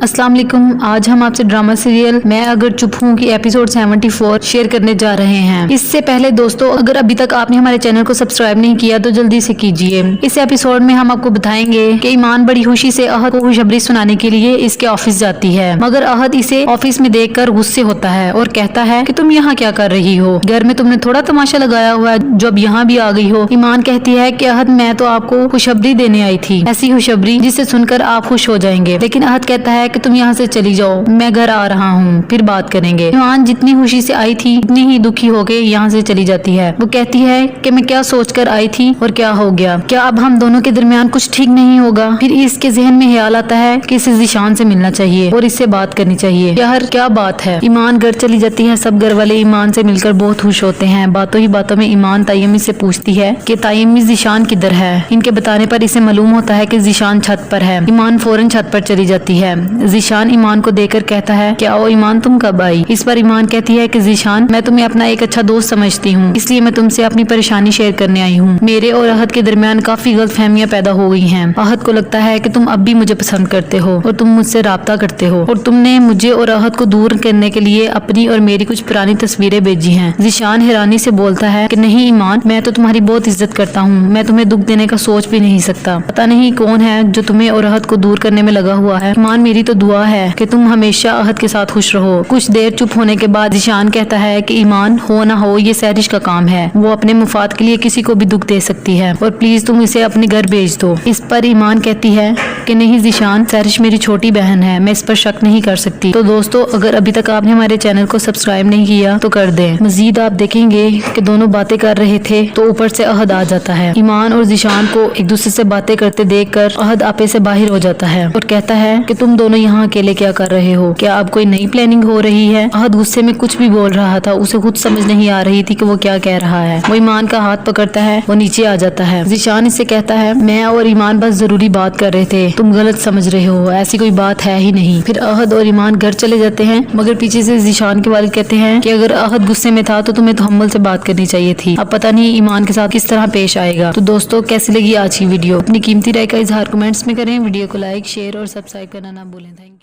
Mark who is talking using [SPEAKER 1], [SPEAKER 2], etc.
[SPEAKER 1] अस्सलाम वालेकुम। आज हम आपसे ड्रामा सीरियल मैं अगर चुप हूँ की एपिसोड 74 शेयर करने जा रहे हैं। इससे पहले दोस्तों, अगर अभी तक आपने हमारे चैनल को सब्सक्राइब नहीं किया तो जल्दी से कीजिए। इस एपिसोड में हम आपको बताएंगे कि ईमान बड़ी खुशी से अहद को खुशखबरी सुनाने के लिए इसके ऑफिस जाती है, मगर अहद इसे ऑफिस में देखकर गुस्से होता है और कहता है कि तुम यहाँ क्या कर रही हो, घर में तुमने थोड़ा तमाशा लगाया हुआ है जो अब यहाँ भी आ गई हो। ईमान कहती है कि अहद मैं तो आपको खुशखबरी देने आई थी, ऐसी खुशखबरी जिसे सुनकर आप खुश हो जाएंगे। लेकिन अहद कहता है कि तुम यहाँ से चली जाओ, मैं घर आ रहा हूँ, फिर बात करेंगे। ईमान जितनी खुशी से आई थी उतनी ही दुखी होके यहाँ से चली जाती है। वो कहती है कि मैं क्या सोचकर आई थी और क्या हो गया, क्या अब हम दोनों के दरमियान कुछ ठीक नहीं होगा। फिर इसके जहन में ख्याल आता है कि इसे ज़ीशान से मिलना चाहिए और इससे बात करनी चाहिए। यार क्या बात है। ईमान घर चली जाती है। सब घर वाले ईमान से मिलकर बहुत खुश होते हैं। बातों ही बातों में ईमान तायमी से पूछती है कि तायमी ज़ीशान किधर है। इनके बताने पर इसे मालूम होता है कि ज़ीशान छत पर है। ईमान फौरन छत पर चली जाती है। ज़ीशान ईमान को देखकर कहता है कि आओ ईमान तुम कब आई। इस पर ईमान कहती है कि ज़ीशान मैं तुम्हें अपना एक अच्छा दोस्त समझती हूँ, इसलिए मैं तुमसे अपनी परेशानी शेयर करने आई हूँ। मेरे और अहद के दरमियान काफी गलतफहमियां पैदा हो गई हैं। अहद को लगता है कि तुम अब भी मुझे पसंद करते हो और तुम मुझसे राब्ता करते हो और तुमने मुझे और अहद को दूर करने के लिए अपनी और मेरी कुछ पुरानी तस्वीरें भेजी हैं। ज़ीशान हैरानी से बोलता है कि नहीं ईमान, मैं तो तुम्हारी बहुत इज्जत करता हूँ, मैं तुम्हें दुख देने का सोच भी नहीं सकता। पता नहीं कौन है जो तुम्हें और अहद को दूर करने में लगा हुआ है। ईमान मेरी तो दुआ है कि तुम हमेशा अहद के साथ खुश रहो। कुछ देर चुप होने के बाद ज़ीशान कहता है कि ईमान हो ना हो ये सहरिश का काम है, वो अपने मुफाद के लिए किसी को भी दुख दे सकती है और प्लीज तुम इसे अपने घर भेज दो। इस पर ईमान कहती है कि नहीं ज़ीशान, सहरिश मेरी छोटी बहन है, मैं इस पर शक नहीं कर सकती। तो दोस्तों, अगर अभी तक आपने हमारे चैनल को सब्सक्राइब नहीं किया तो कर दें। मजीद आप देखेंगे कि दोनों बातें कर रहे थे तो ऊपर से अहद आ जाता है। ईमान और ज़ीशान को एक दूसरे से बातें करते देखकर अहद आपे से बाहर हो जाता है और कहता है कि तुम दोनों यहाँ अकेले क्या कर रहे हो, क्या अब कोई नई प्लानिंग हो रही है। अहद गुस्से में कुछ भी बोल रहा था, उसे खुद समझ नहीं आ रही थी कि वो क्या कह रहा है। वो ईमान का हाथ पकड़ता है, वो नीचे आ जाता है। ज़ीशान इससे कहता है मैं और ईमान बस जरूरी बात कर रहे थे, तुम गलत समझ रहे हो, ऐसी कोई बात है ही नहीं। फिर अहद और ईमान घर चले जाते हैं, मगर पीछे से ज़ीशान के वालिद कहते हैं कि अगर अहद गुस्से में था तो तुम्हें तहम्मुल से बात करनी चाहिए थी। अब पता नहीं ईमान के साथ किस तरह पेश आएगा। तो दोस्तों, कैसी लगी आज की वीडियो, अपनी कीमती राय का इजहार कमेंट्स में करें। वीडियो को लाइक, शेयर और सब्सक्राइब करना ना भूलें। Thank you.